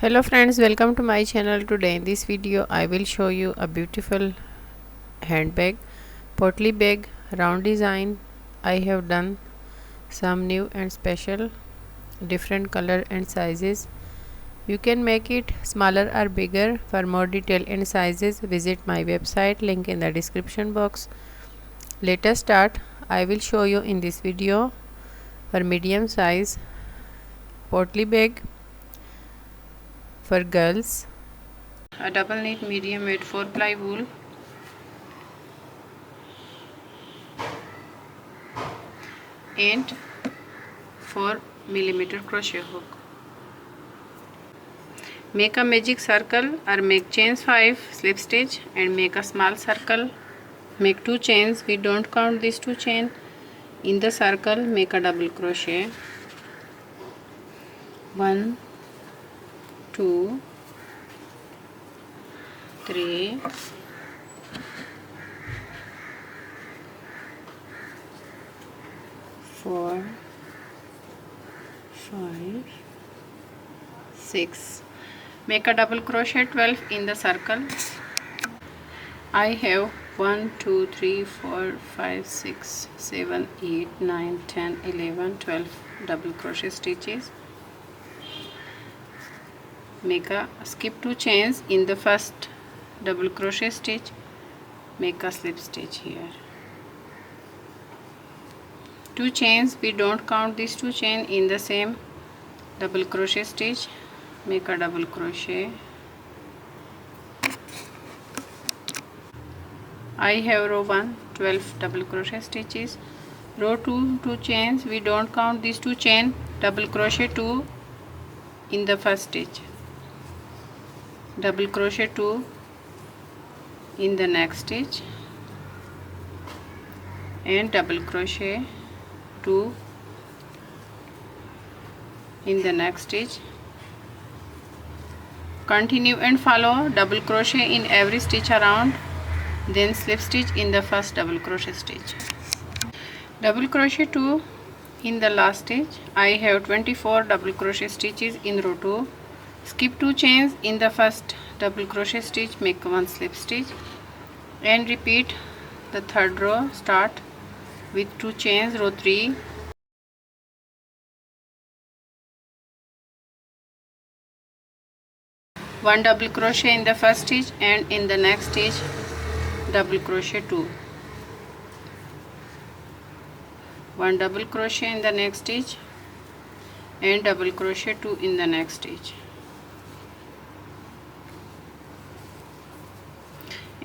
Hello friends, welcome to my channel. Today in this video I will show you a beautiful handbag, potli bag, round design. I have done some new and special different color and sizes. You can make it smaller or bigger. For more detail and sizes visit my website, link in the description box. Let us start. I will show you in this video for medium size potli bag for girls, a double knit medium weight 4-ply wool, and 4mm crochet hook. Make a magic circle or make chains 5, slip stitch and make a small circle. Make 2 chains. We don't count these 2 chains. In the circle make a double crochet. 1, 2, 3, 4, 5, 6. Make a double crochet 12 in the circle. I have 1, 2, 3, 4, 5, 6, 7, 8, 9, 10, 11, 12 double crochet stitches. Make a skip 2 chains in the first double crochet stitch. Make a slip stitch here. 2 chains. We don't count these 2 chains in the same double crochet stitch. Make a double crochet. I have row 1 12 double crochet stitches. Row 2 2 chains. We don't count these 2 chains. Double crochet 2 in the first stitch, double crochet 2 in the next stitch, and double crochet 2 in the next stitch. Continue and follow double crochet in every stitch around, then slip stitch in the first double crochet stitch. Double crochet 2 in the last stitch. I have 24 double crochet stitches in row 2. Skip 2 chains in the first double crochet stitch, make 1 slip stitch and repeat the third row. Start with 2 chains, row 3, one double crochet in the first stitch and in the next stitch double crochet 2, one double crochet in the next stitch and double crochet 2 in the next stitch.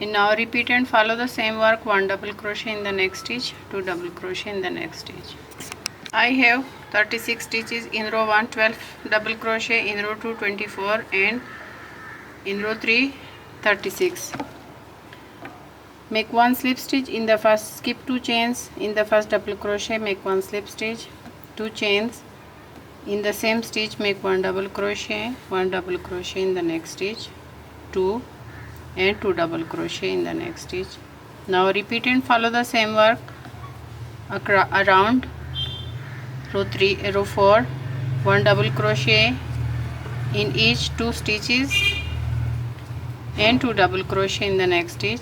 And now repeat and follow the same work. 1 double crochet in the next stitch, 2 double crochet in the next stitch. I have 36 stitches in row 1, 12 double crochet, in row 2 24 and in row 3 36. Make 1 slip stitch in the first, skip 2 chains in the first double crochet, make 1 slip stitch, 2 chains in the same stitch, make 1 double crochet, 1 double crochet in the next stitch, 2 and 2 double crochet in the next stitch. Now repeat and follow the same work around row 3, row 4, 1 double crochet in each 2 stitches and 2 double crochet in the next stitch.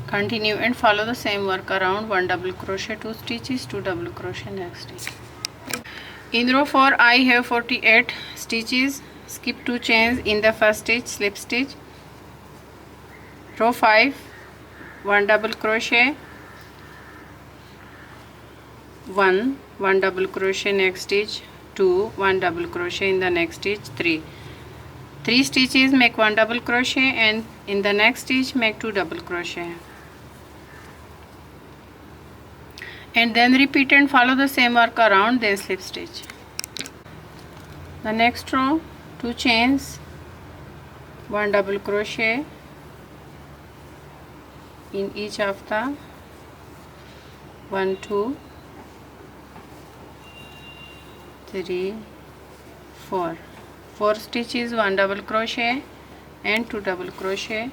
Continue and follow the same work around 1 double crochet 2 stitches, 2 double crochet next stitch. In row 4 I have 48 stitches. Skip 2 chains in the first stitch, slip stitch. Row 5, 1 double crochet, 1 double crochet next stitch, 2 1 double crochet in the next stitch, 3 stitches, make 1 double crochet and in the next stitch make 2 double crochet, and then repeat and follow the same work around, then slip stitch. The next row 2 chains, 1 double crochet in each of the 1 2 3 4 stitches, 1 double crochet and 2 double crochet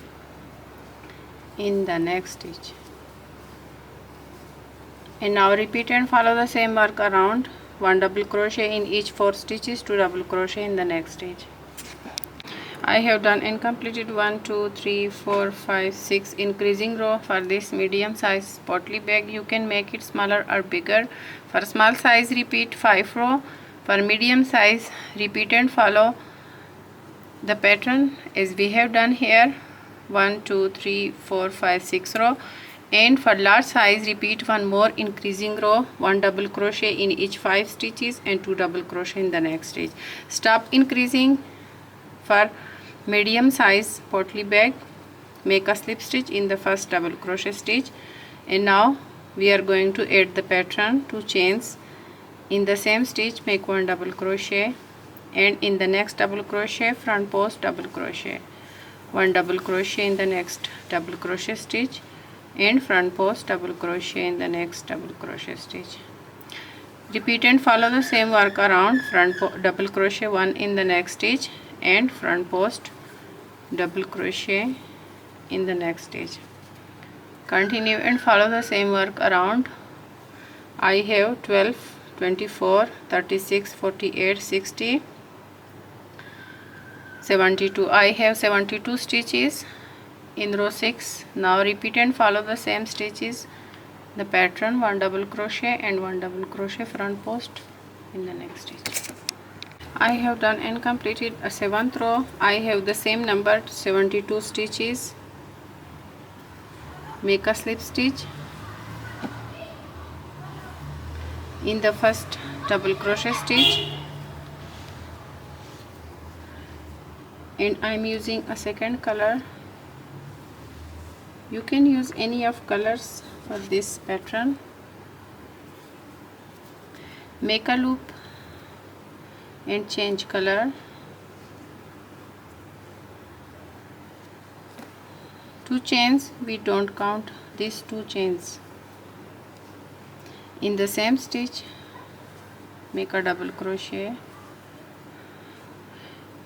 in the next stitch. And now repeat and follow the same work around 1 double crochet in each 4 stitches, 2 double crochet in the next stitch. I have done and completed 1 2 3 4 5 6 increasing row for this medium size potli bag. You can make it smaller or bigger. For small size, repeat 5 row. For medium size, repeat and follow the pattern as we have done here. 1 2 3 4 5 6 row. And for large size, repeat one more increasing row, 1 double crochet in each 5 stitches and 2 double crochet in the next stitch. Stop increasing. For medium size potli bag, make a slip stitch in the first double crochet stitch, and now we are going to add the pattern 2 chains. In the same stitch, make 1 double crochet, and in the next double crochet, front post double crochet, 1 double crochet in the next double crochet stitch, and front post double crochet in the next double crochet stitch. Repeat and follow the same work around. Front double crochet 1 in the next stitch and front post double crochet in the next stitch. Continue and follow the same work around. I have 12 24 36 48 60 72. I have 72 stitches in row 6. Now repeat and follow the same stitches, the pattern 1 double crochet and 1 double crochet front post in the next stitch. I have done and completed a 7th row. I have the same number 72 stitches. Make a slip stitch in the first double crochet stitch, and I am using a second color. You can use any of colors for this pattern. Make a loop and change color. 2 chains, we don't count these 2 chains. In the same stitch, make a double crochet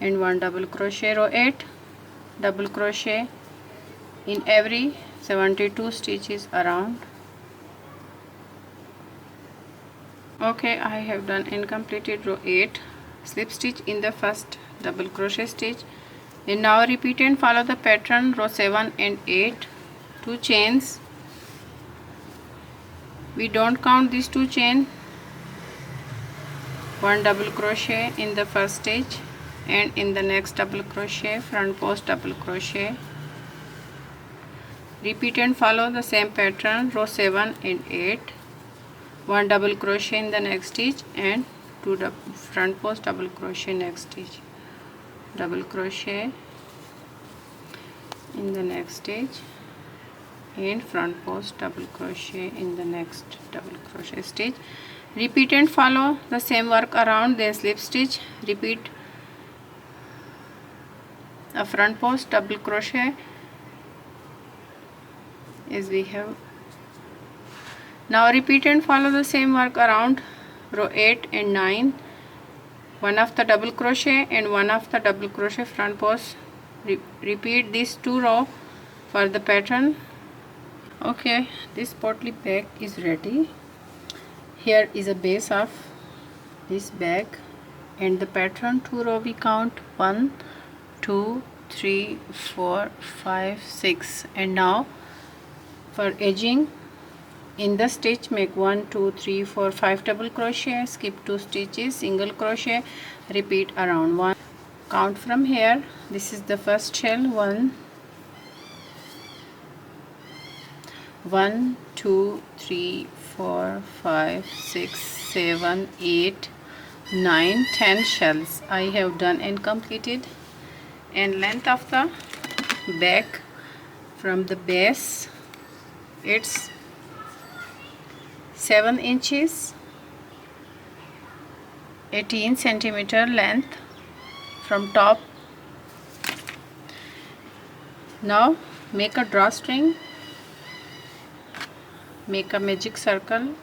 and 1 double crochet. Row 8 double crochet in every 72 stitches around. Okay, I have done and completed row 8. Slip stitch in the first double crochet stitch, and now repeat and follow the pattern row 7 and 8. 2 chains, we don't count these 2 chains. 1 double crochet in the first stitch, and in the next double crochet, front post double crochet. Repeat and follow the same pattern row 7 and 8. 1 double crochet in the next stitch and 2 front post double crochet next stitch, double crochet in the next stitch, and front post double crochet in the next double crochet stitch. Repeat and follow the same work around. Then slip stitch, repeat a front post double crochet as we have. Now repeat and follow the same work around row 8 and 9. 1 of the double crochet and 1 of the double crochet front post. Repeat these 2 rows for the pattern. Okay, this potli bag is ready. Here is a base of this bag, and the pattern 2 row we count 1 2 3 4 5 6. And now for edging, in the stitch make 1 2 3 4 5 double crochet, skip 2 stitches, single crochet, repeat around 1. Count from here. This is the first shell. 1 2 3 4 5 6 7 8 9 10 shells I have done and completed. And length of the bag from the base, it's 7 inches, 18 centimeter length from top. Now make a drawstring, make a magic circle.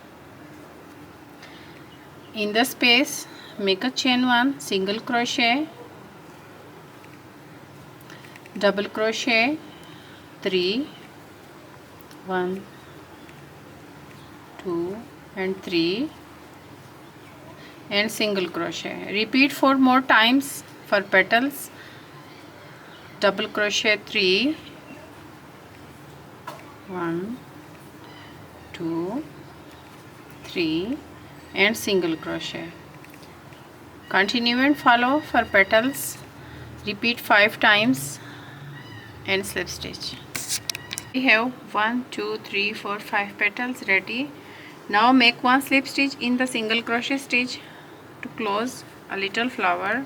In the space, make a chain 1, single crochet, double crochet 3, 1 2 and 3, and single crochet. Repeat 4 more times for petals. Double crochet 3, 1, 2, 3 and single crochet. Continue and follow for petals. Repeat 5 times and slip stitch. We have 1, 2, 3, 4, 5 petals ready. Now make 1 slip stitch in the single crochet stitch to close a little flower.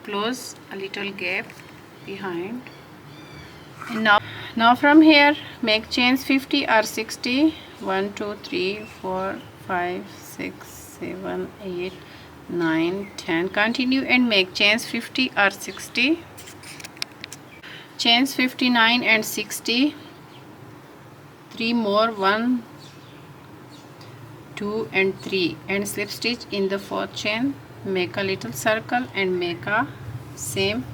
Close a little gap behind. And now from here make chains 50 or 60. 1, 2, 3, 4, 5, 6, 7, 8, 9, 10. Continue and make chains 50 or 60. Chains 59 and 60. 3 more, 1, 2 and 3 and slip stitch in the 4th chain. Make a little circle and make a same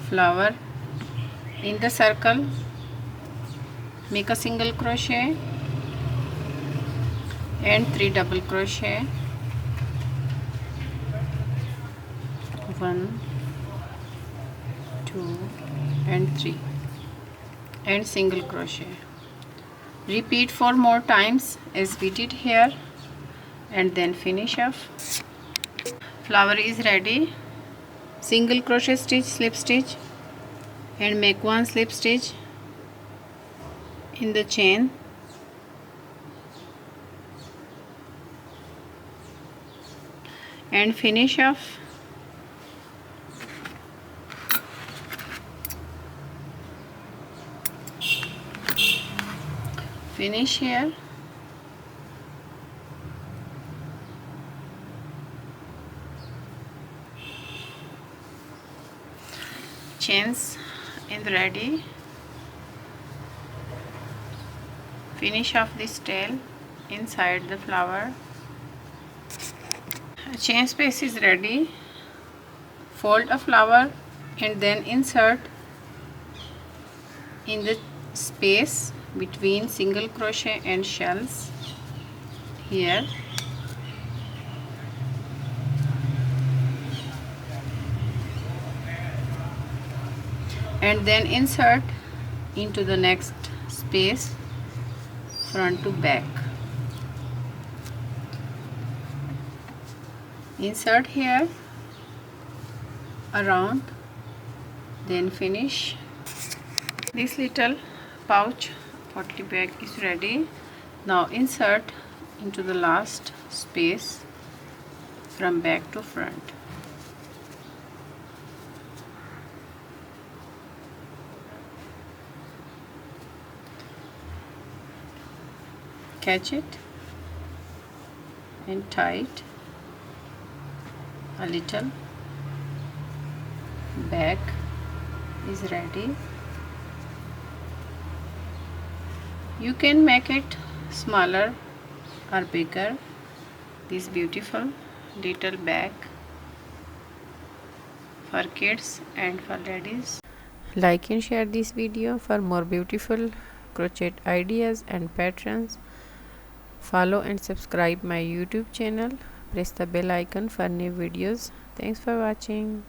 flower in the circle. Make a single crochet and 3 double crochet. 1, 2 and 3 and single crochet. Repeat 4 more times as we did here and then finish off. Flower is ready. Single crochet stitch, slip stitch and make 1 slip stitch in the chain. And finish off. Finish here. Chains is ready. Finish off this tail inside the flower. Chain space is ready. Fold a flower and then insert in the space between single crochet and shells here. And then insert into the next space front to back. Insert here around, then finish. This little pouch potli bag is ready. Now insert into the last space from back to front. Catch it and tie it a little. Bag is ready. You can make it smaller or bigger. This beautiful little bag for kids and for ladies. Like and share this video for more beautiful crochet ideas and patterns. Follow and subscribe my YouTube channel. Press the bell icon for new videos. Thanks for watching.